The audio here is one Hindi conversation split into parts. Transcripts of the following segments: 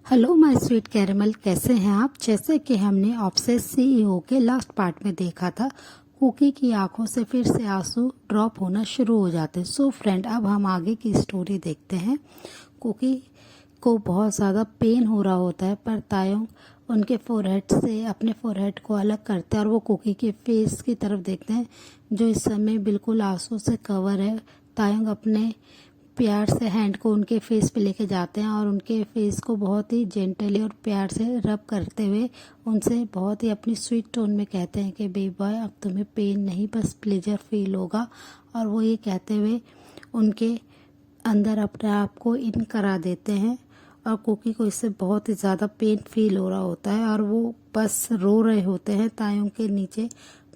हेलो माय स्वीट कैरेमल, कैसे हैं आप। जैसे कि हमने ऑब्सेस सीईओ के लास्ट पार्ट में देखा था, कुकी की आंखों से फिर से आंसू ड्रॉप होना शुरू हो जाते हैं। सो फ्रेंड, अब हम आगे की स्टोरी देखते हैं। कुकी को बहुत ज़्यादा पेन हो रहा होता है, पर तायोंग उनके फोरहेड से अपने फोरहेड को अलग करते हैं और वो कुकी के फेस की तरफ देखते हैं, जो इस समय बिल्कुल आंसू से कवर है। तायोंग अपने प्यार से हैंड को उनके फेस पे लेके जाते हैं और उनके फेस को बहुत ही जेंटली और प्यार से रब करते हुए उनसे बहुत ही अपनी स्वीट टोन में कहते हैं कि बेबी बॉय, अब तुम्हें पेन नहीं बस प्लेजर फील होगा। और वो ये कहते हुए उनके अंदर अपने आप को इन करा देते हैं और कुकी को इससे बहुत ही ज़्यादा पेन फील हो रहा होता है और वो बस रो रहे होते हैं तायोंग के नीचे।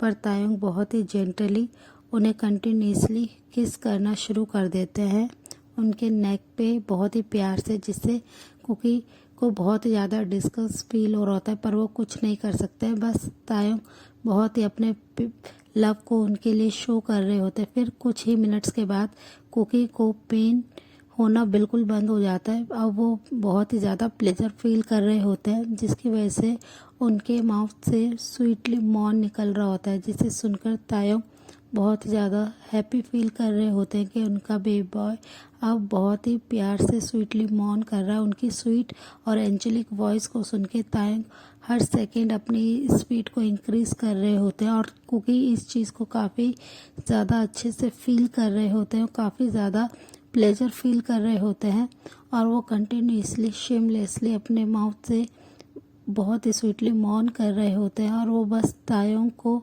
पर तायोंग बहुत ही जेंटली उन्हें कंटिन्यूसली किस करना शुरू कर देते हैं उनके नेक पे बहुत ही प्यार से, जिससे कुकी को बहुत ही ज़्यादा डिस्कस फील हो रहा होता है, पर वो कुछ नहीं कर सकते। बस तायोंग बहुत ही अपने लव को उनके लिए शो कर रहे होते हैं। फिर कुछ ही मिनट्स के बाद कुकी को पेन होना बिल्कुल बंद हो जाता है। अब वो बहुत ही ज़्यादा प्लेजर फील कर रहे होते हैं, जिसकी वजह से उनके माउथ से स्वीटली मौन निकल रहा होता है, जिसे सुनकर तायोंग बहुत ही ज़्यादा हैप्पी फील कर रहे होते हैं कि उनका बेबी बॉय अब बहुत ही प्यार से स्वीटली मौन कर रहा है। उनकी स्वीट और एंजेलिक वॉइस को सुन के तायंग हर सेकेंड अपनी स्पीड को इंक्रीज़ कर रहे होते हैं और कुकी इस चीज़ को काफ़ी ज़्यादा अच्छे से फील कर रहे होते हैं, काफ़ी ज़्यादा प्लेजर फील कर रहे होते हैं। और वो कंटिन्यूसली शेमलेसली अपने माउथ से बहुत ही स्वीटली मौन कर रहे होते हैं और वो बस तायोंग को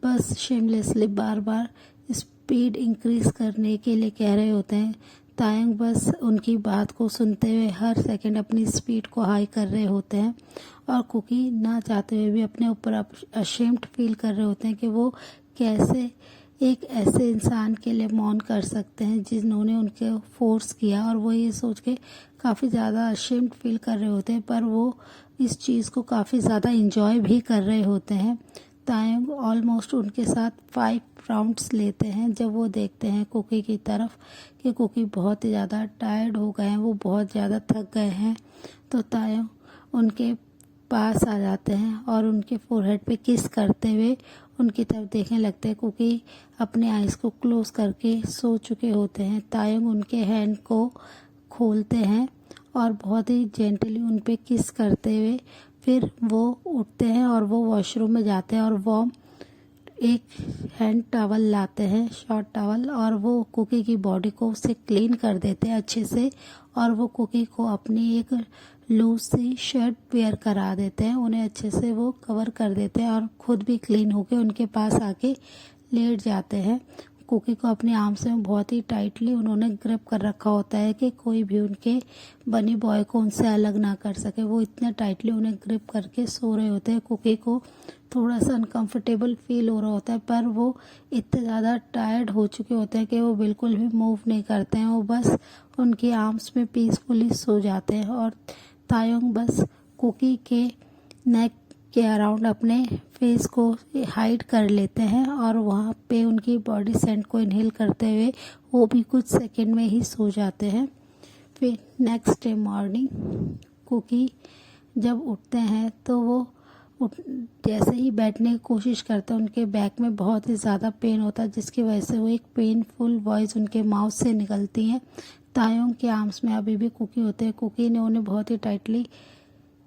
बस शेमलेसली बार बार स्पीड इंक्रीज करने के लिए कह रहे होते हैं। तायंग बस उनकी बात को सुनते हुए हर सेकंड अपनी स्पीड को हाई कर रहे होते हैं और कुकी ना चाहते हुए भी अपने ऊपर अशेम्ड फील कर रहे होते हैं कि वो कैसे एक ऐसे इंसान के लिए मौन कर सकते हैं जिन्होंने उनके फोर्स किया। और वो ये सोच के काफ़ी ज़्यादा अशेम्ड फील कर रहे होते हैं, पर वो इस चीज़ को काफ़ी ज़्यादा इंजॉय भी कर रहे होते हैं। तायंग ऑलमोस्ट उनके साथ 5 राउंड्स लेते हैं जब वो देखते हैं कुकी की तरफ कि कुकी बहुत ही ज़्यादा टायर्ड हो गए हैं, वो बहुत ज़्यादा थक गए हैं। तो तायंग उनके पास आ जाते हैं और उनके फोरहेड पे किस करते हुए उनकी तरफ देखने लगते हैं। कुकी अपने आइज़ को क्लोज करके सो चुके होते हैं। तायंग उनके हैंड को खोलते हैं और बहुत ही जेंटली उन पे किस करते हुए फिर वो उठते हैं और वो वॉशरूम में जाते हैं और वार्म एक हैंड टॉवल लाते हैं, शॉर्ट टॉवल, और वो कुकी की बॉडी को उससे क्लीन कर देते हैं अच्छे से। और वो कुकी को अपनी एक लूज सी शर्ट वेयर करा देते हैं, उन्हें अच्छे से वो कवर कर देते हैं और खुद भी क्लीन होके उनके पास आके लेट जाते हैं। कुकी को अपने आर्म्स में बहुत ही टाइटली उन्होंने ग्रिप कर रखा होता है कि कोई भी उनके बनी बॉय को उनसे अलग ना कर सके। वो इतने टाइटली उन्हें ग्रिप करके सो रहे होते हैं। कुकी को थोड़ा सा अनकंफर्टेबल फील हो रहा होता है, पर वो इतने ज़्यादा टायर्ड हो चुके होते हैं कि वो बिल्कुल भी मूव नहीं करते हैं। वो बस उनके आर्म्स में पीसफुली सो जाते हैं और तायोंग बस कुकी के नेक के अराउंड अपने फेस को हाइड कर लेते हैं और वहाँ पे उनकी बॉडी सेंट को इनहेल करते हुए वो भी कुछ सेकंड में ही सो जाते हैं। फिर नेक्स्ट डे मॉर्निंग कुकी जब उठते हैं तो वो जैसे ही बैठने की कोशिश करते हैं, उनके बैक में बहुत ही ज़्यादा पेन होता है, जिसकी वजह से वो एक पेनफुल वॉइस उनके माउथ से निकलती है। तायोंग के आर्म्स में अभी भी कुकी होते हैं। कुकी ने उन्हें बहुत ही टाइटली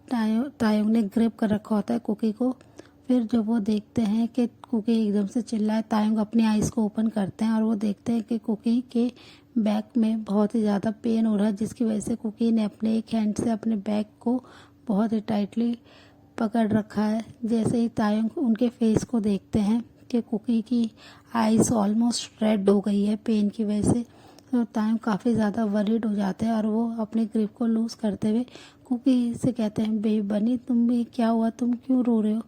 तायोंग ने ग्रिप कर रखा होता है कुकी को। फिर जब वो देखते हैं कि कुकी एकदम से चिल्लाए, तायोंग अपनी आइज़ को ओपन करते हैं और वो देखते हैं कि कुकी के बैक में बहुत ही ज़्यादा पेन हो रहा है, जिसकी वजह से कुकी ने अपने एक हैंड से अपने बैक को बहुत ही टाइटली पकड़ रखा है। जैसे ही तायोंग उनके फेस को देखते हैं कि कुकी की आइज़ ऑलमोस्ट रेड हो गई है पेन की वजह से, तो तायोंग काफ़ी ज़्यादा वरीड हो जाते हैं और वो अपने ग्रिप को लूज़ करते हुए कुकी से कहते हैं, बेबी बनी तुम भी क्या हुआ, तुम क्यों रो रहे हो।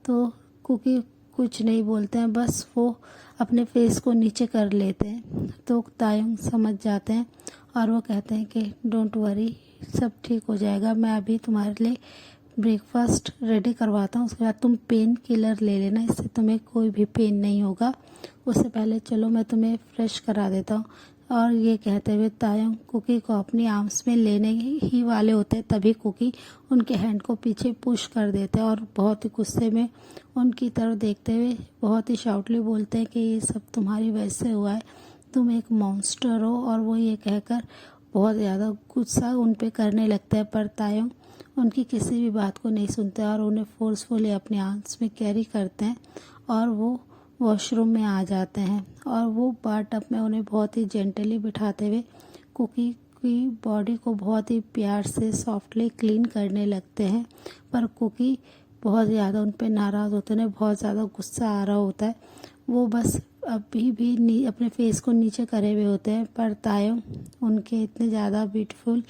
तो कुकी कुछ नहीं बोलते हैं, बस वो अपने फेस को नीचे कर लेते हैं। तो तायोंग समझ जाते हैं और वो कहते हैं कि डोंट वरी, सब ठीक हो जाएगा, मैं अभी तुम्हारे लिए ब्रेकफास्ट रेडी करवाता हूँ, उसके बाद तुम पेन किलर ले लेना, इससे तुम्हें कोई भी पेन नहीं होगा। उससे पहले चलो मैं तुम्हें फ्रेश करा देता हूँ। और ये कहते हुए तायंग कुकी को अपनी आर्म्स में लेने ही वाले होते हैं, तभी कुकी उनके हैंड को पीछे पुश कर देते हैं और बहुत ही गुस्से में उनकी तरफ देखते हुए बहुत ही शाउटली बोलते हैं कि ये सब तुम्हारी वजह से हुआ है, तुम एक मॉन्स्टर हो। और वो ये कहकर बहुत ज़्यादा गुस्सा उन पे करने लगता है, पर तायंग उनकी किसी भी बात को नहीं सुनते और उन्हें फोर्सफुली अपने आर्म्स में कैरी करते हैं और वो वॉशरूम में आ जाते हैं। और वो बाथटब में उन्हें बहुत ही जेंटली बिठाते हुए कुकी की बॉडी को बहुत ही प्यार से सॉफ्टली क्लीन करने लगते हैं, पर कुकी बहुत ज़्यादा उन पर नाराज़ होते हैं, उन्हें बहुत ज़्यादा गुस्सा आ रहा होता है। वो बस अभी भी अपने फेस को नीचे करे हुए होते हैं, पर तायंग उनके इतने ज़्यादा ब्यूटीफुल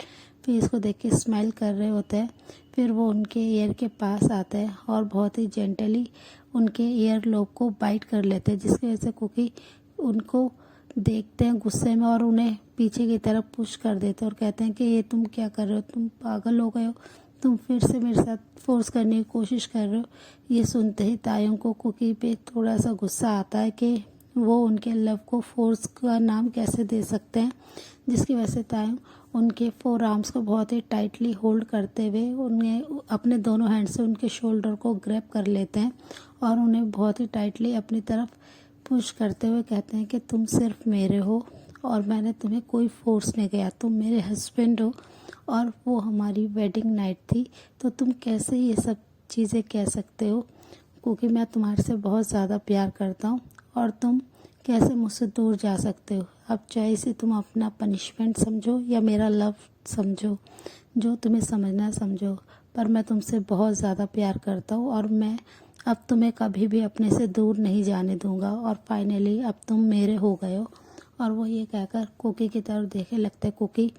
फेस को देख के स्माइल कर रहे होते हैं। फिर वो उनके ईयर के पास आते हैं और बहुत ही जेंटली उनके ईयर लोब को बाइट कर लेते हैं, जिसकी वजह से कुकी उनको देखते हैं गुस्से में और उन्हें पीछे की तरफ पुश कर देते हैं और कहते हैं कि ये तुम क्या कर रहे हो, तुम पागल हो गए हो, तुम फिर से मेरे साथ फोर्स करने की कोशिश कर रहे हो। ये सुनते ही तायंग को कुकी पे थोड़ा सा गुस्सा आता है कि वो उनके लव को फोर्स का नाम कैसे दे सकते हैं, जिसकी वजह से तायंग उनके फोर आर्म्स को बहुत ही टाइटली होल्ड करते हुए उन्हें अपने दोनों हैंड से उनके शोल्डर को ग्रैब कर लेते हैं और उन्हें बहुत ही टाइटली अपनी तरफ पुश करते हुए कहते हैं कि तुम सिर्फ मेरे हो और मैंने तुम्हें कोई फोर्स नहीं किया, तुम मेरे हस्बैंड हो और वो हमारी वेडिंग नाइट थी, तो तुम कैसे ये सब चीज़ें कह सकते हो, क्योंकि मैं तुम्हारे से बहुत ज़्यादा प्यार करता हूँ और तुम कैसे मुझसे दूर जा सकते हो। अब चाहे इसे तुम अपना पनिशमेंट समझो या मेरा लव समझो, जो तुम्हें समझना समझो, पर मैं तुमसे बहुत ज़्यादा प्यार करता हूँ और मैं अब तुम्हें कभी भी अपने से दूर नहीं जाने दूंगा और फाइनली अब तुम मेरे हो गए हो। और वो ये कहकर कुकी की तरफ देखे लगता है। कुकी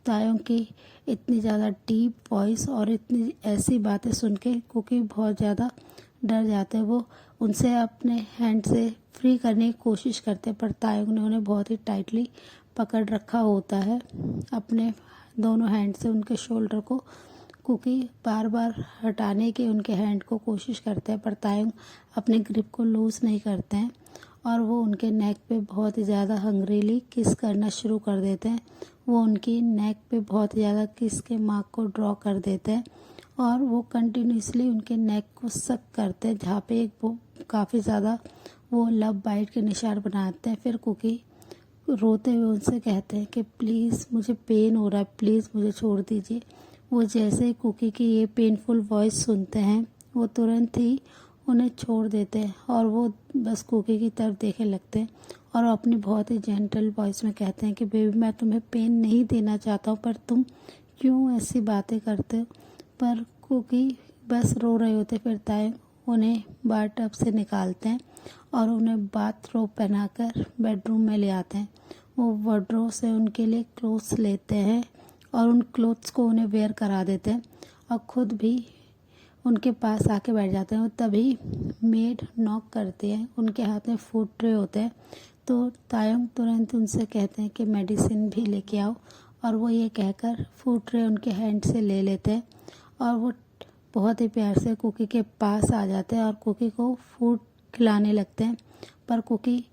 तायंग की इतनी ज़्यादा डीप वॉइस और इतनी ऐसी बातें सुन के कुकी बहुत ज़्यादा डर जाते हैं। वो उनसे अपने हैंड से फ्री करने की कोशिश करते हैं, पर तायंग ने उन्हें बहुत ही टाइटली पकड़ रखा होता है अपने दोनों हैंड से। उनके शोल्डर को कुकी बार बार हटाने की उनके हैंड को कोशिश करते हैं, पर तायंग अपने ग्रिप को लूज़ नहीं करते हैं और वो उनके नेक पे बहुत ही ज़्यादा हंग्रीली किस करना शुरू कर देते हैं। वो उनकी नेक पे बहुत ही ज़्यादा किस के मार्क को ड्रॉ कर देते हैं और वो कंटिन्यूसली उनके नेक को सक करते हैं, जहाँ पे एक वो काफ़ी ज़्यादा वो लव बाइट के निशान बनाते हैं। फिर कुकी रोते हुए उनसे कहते हैं कि प्लीज़ मुझे पेन हो रहा है, प्लीज़ मुझे छोड़ दीजिए। वो जैसे ही कुकी की ये पेनफुल वॉइस सुनते हैं वो तुरंत ही उन्हें छोड़ देते हैं और वो बस कुकी की तरफ देखने लगते हैं और अपनी बहुत ही जेंटल वॉइस में कहते हैं कि बेबी मैं तुम्हें पेन नहीं देना चाहता हूँ, पर तुम क्यों ऐसी बातें करते हो। पर कुकी बस रो रहे होते। फिर तायंग उन्हें बाथटब से निकालते हैं और उन्हें बाथरोब पहनाकर बेडरूम में ले आते हैं। वो वार्डरोब से उनके लिए क्लोथ्स लेते हैं और उन क्लोथ्स को उन्हें वेयर करा देते हैं और ख़ुद भी उनके पास आके बैठ जाते हैं। तभी मेड नॉक करते हैं, उनके हाथ में फूड ट्रे होते हैं, तो तायंग तुरंत उनसे कहते हैं कि मेडिसिन भी लेके आओ और वो ये कहकर फूड ट्रे उनके हैंड से ले लेते हैं और वो बहुत ही प्यार से कुकी के पास आ जाते हैं और कुकी को फूड खिलाने लगते हैं। पर कुकी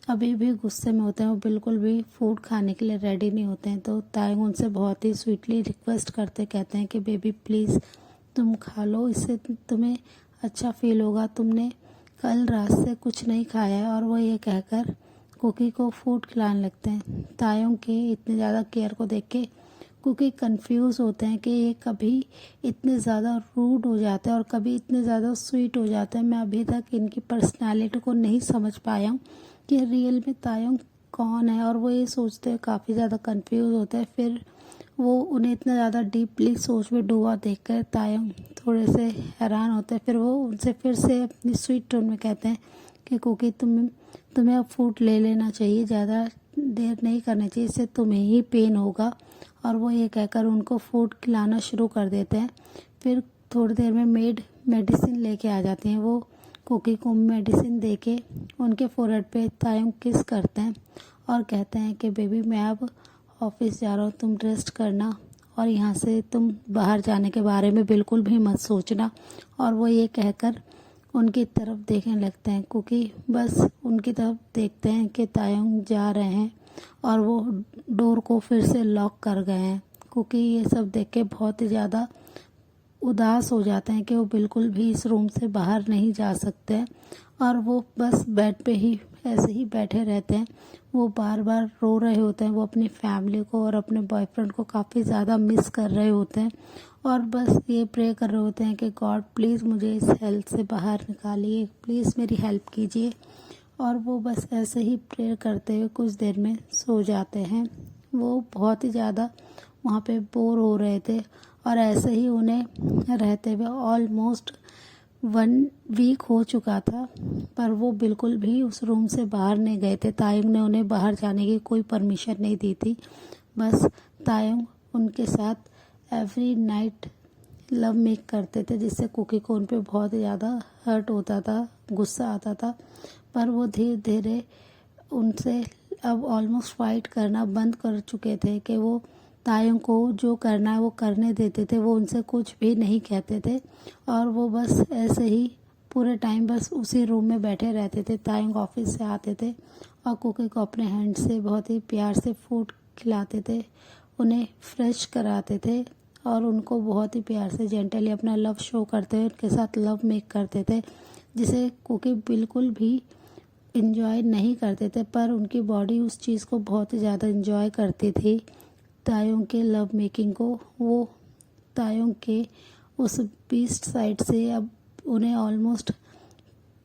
अभी भी गुस्से में होते हैं, वो बिल्कुल भी फूड खाने के लिए रेडी नहीं होते हैं। तो तायंग उनसे बहुत ही स्वीटली रिक्वेस्ट करते कहते हैं कि बेबी प्लीज़ तुम खा लो, इससे तुम्हें अच्छा फील होगा, तुमने कल रात से कुछ नहीं खाया है। और वो ये कहकर कुकी को फूड खिलाने लगते हैं। तायंग के इतने ज़्यादा केयर को देख के कुकी कंफ्यूज होते हैं कि ये कभी इतने ज़्यादा रूड हो जाते हैं और कभी इतने ज़्यादा स्वीट हो जाते हैं। मैं अभी तक इनकी पर्सनालिटी को नहीं समझ पाया हूँ कि रियल में तायंग कौन है, और वो ये सोचते हैं, काफ़ी ज़्यादा कंफ्यूज होते हैं। फिर वो उन्हें इतना ज़्यादा डीपली सोच में डूबा देखकर तायंग थोड़े से हैरान होते हैं। फिर वो उनसे फिर से अपनी स्वीट टोन में कहते हैं कि कुकी तुम्हें अब फूड ले लेना चाहिए, ज़्यादा देर नहीं करनी चाहिए, इससे तुम्हें ही पेन होगा। और वो ये कहकर उनको फूड खिलाना शुरू कर देते हैं। फिर थोड़ी देर में मेड मेडिसिन लेके आ जाती हैं। वो कुकी को मेडिसिन देके उनके फोरहेड पे तायंग किस करते हैं और कहते हैं कि बेबी मैं अब ऑफिस जा रहा हूँ, तुम रेस्ट करना और यहाँ से तुम बाहर जाने के बारे में बिल्कुल भी मत सोचना। और वो ये कहकर उनकी तरफ देखने लगते हैं। कुकी बस उनकी तरफ देखते हैं कि तायंग जा रहे हैं और वो डोर को फिर से लॉक कर गए हैं। कुकी ये सब देख के बहुत ही ज़्यादा उदास हो जाते हैं कि वो बिल्कुल भी इस रूम से बाहर नहीं जा सकते हैं और वो बस बेड पे ही ऐसे ही बैठे रहते हैं। वो बार बार रो रहे होते हैं, वो अपनी फैमिली को और अपने बॉयफ्रेंड को काफ़ी ज़्यादा मिस कर रहे होते हैं और बस ये प्रे कर रहे होते हैं कि गॉड प्लीज़ मुझे इस हेल्थ से बाहर निकालिए, प्लीज़ मेरी हेल्प कीजिए। और वो बस ऐसे ही प्रेयर करते हुए कुछ देर में सो जाते हैं। वो बहुत ही ज़्यादा वहाँ पे बोर हो रहे थे और ऐसे ही उन्हें रहते हुए ऑलमोस्ट 1 वीक हो चुका था, पर वो बिल्कुल भी उस रूम से बाहर नहीं गए थे। तायुंग ने उन्हें बाहर जाने की कोई परमिशन नहीं दी थी। बस तायुंग उनके साथ एवरी नाइट लव मेक करते थे, जिससे कुकी को उन पे बहुत ज़्यादा हर्ट होता था, गुस्सा आता था। पर वो धीरे धीरे उनसे अब ऑलमोस्ट फाइट करना बंद कर चुके थे कि वो तायुंग को जो करना है वो करने देते थे, वो उनसे कुछ भी नहीं कहते थे और वो बस ऐसे ही पूरे टाइम बस उसी रूम में बैठे रहते थे। तायुंग ऑफिस से आते थे और कुकी को अपने हैंड से बहुत ही प्यार से फूड खिलाते थे, उन्हें फ्रेश कराते थे और उनको बहुत ही प्यार से जेंटली अपना लव शो करते हुए उनके साथ लव मेक करते थे, जिसे कुकी बिल्कुल भी इंजॉय नहीं करते थे, पर उनकी बॉडी उस चीज़ को बहुत ही ज़्यादा इंजॉय करती थी, तायुंग के लव मेकिंग को। वो तायुंग के उस बीस्ट साइड से अब उन्हें ऑलमोस्ट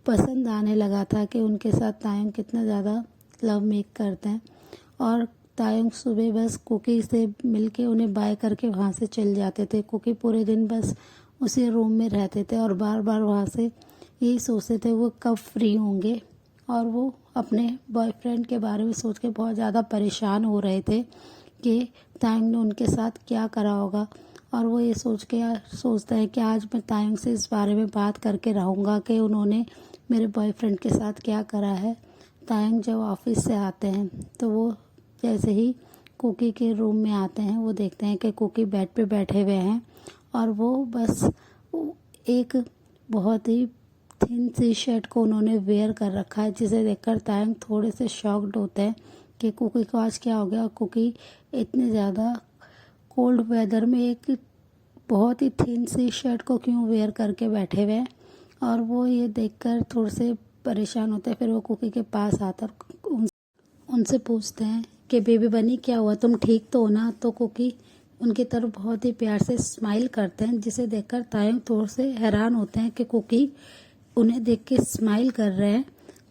पसंद आने लगा था कि उनके साथ तायुंग कितना ज़्यादा लव मेक करते हैं। और तायुंग सुबह बस कुकी से मिलके उन्हें बाय करके वहाँ से चल जाते थे। कुकी पूरे दिन बस उसी रूम में रहते थे और बार बार वहाँ से यही सोचते थे वो कब फ्री होंगे और वो अपने बॉयफ्रेंड के बारे में सोच के बहुत ज़्यादा परेशान हो रहे थे कि तायुंग ने उनके साथ क्या करा होगा। और वो ये सोचता है कि आज मैं तायुंग से इस बारे में बात करके रहूँगा कि उन्होंने मेरे बॉयफ्रेंड के साथ क्या करा है। तायुंग जब ऑफिस से आते हैं तो वो जैसे ही कुकी के रूम में आते हैं वो देखते हैं कि कुकी बेड पे बैठे हुए हैं और वो बस एक बहुत ही थिन सी शर्ट को उन्होंने वेयर कर रखा है, जिसे देखकर तायुंग थोड़े से शॉक्ड होते हैं कि कुकी को आज क्या हो गया। कुकी इतने ज़्यादा कोल्ड वेदर में एक बहुत ही थिन सी शर्ट को क्यों वेयर करके बैठे हुए हैं और वो ये देखकर थोड़े से परेशान होते हैं। फिर वो कुकी के पास आकर उनसे पूछते हैं कि बेबी बनी क्या हुआ, तुम ठीक तो हो ना। तो कुकी उनकी तरफ बहुत ही प्यार से स्माइल करते हैं, जिसे देखकर तायुंग थोड़े से हैरान होते हैं कि कुकी उन्हें देख के स्माइल कर रहे हैं।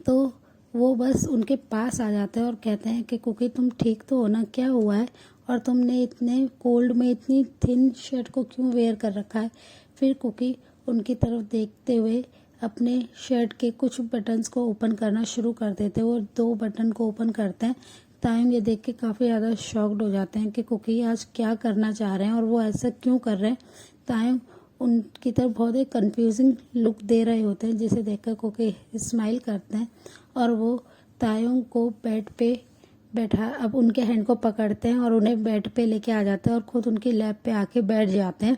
तो वो बस उनके पास आ जाते हैं और कहते हैं कि कुकी तुम ठीक तो हो ना, क्या हुआ है और तुमने इतने कोल्ड में इतनी थिन शर्ट को क्यों वेयर कर रखा है। फिर कुकी उनकी तरफ देखते हुए अपने शर्ट के कुछ बटन्स को ओपन करना शुरू कर देते हैं और 2 बटन को ओपन करते हैं। तायुंग ये देख के काफ़ी ज़्यादा शॉक्ड हो जाते हैं कि कुकी आज क्या करना चाह रहे हैं और वो ऐसा क्यों कर रहे हैं। तायुंग उनकी तरफ बहुत ही कंफ्यूजिंग लुक दे रहे होते हैं, जिसे देखकर कुकी स्माइल करते हैं और वो तायुंग को बेड पे बैठा अब उनके हैंड को पकड़ते हैं और उन्हें बेड पे लेके आ जाते हैं और खुद उनकी लैप पे आके बैठ जाते हैं।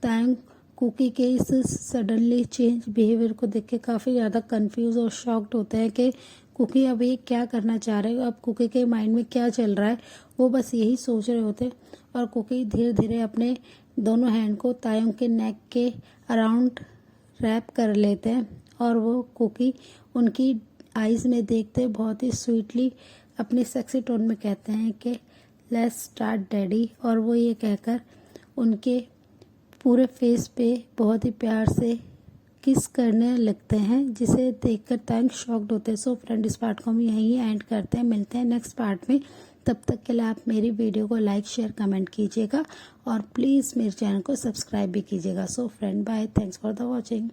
तायुंग कुकी के इस सडनली चेंज बिहेवियर को देख के काफ़ी ज़्यादा कंफ्यूज और शॉक्ड होते हैं कि कुकी अब ये क्या करना चाह रहे हैं, अब कुकी के माइंड में क्या चल रहा है। वो बस यही सोच रहे होते और कुकी धीरे धीरे अपने दोनों हैंड को तायुंग के नेक के अराउंड रैप कर लेते हैं और वो कुकी उनकी आईज में देखते बहुत ही स्वीटली अपने सेक्सी टोन में कहते हैं कि लेट्स स्टार्ट डैडी। और वो ये कहकर उनके पूरे फेस पे बहुत ही प्यार से किस करने लगते हैं, जिसे देखकर तायुंग शॉक्ड होते हैं। सो फ्रेंड, इस पार्ट को हम यहीं एंड करते हैं, मिलते हैं नेक्स्ट पार्ट में। तब तक के लिए आप मेरी वीडियो को लाइक शेयर कमेंट कीजिएगा और प्लीज़ मेरे चैनल को सब्सक्राइब भी कीजिएगा। So friend, bye, thanks for the watching.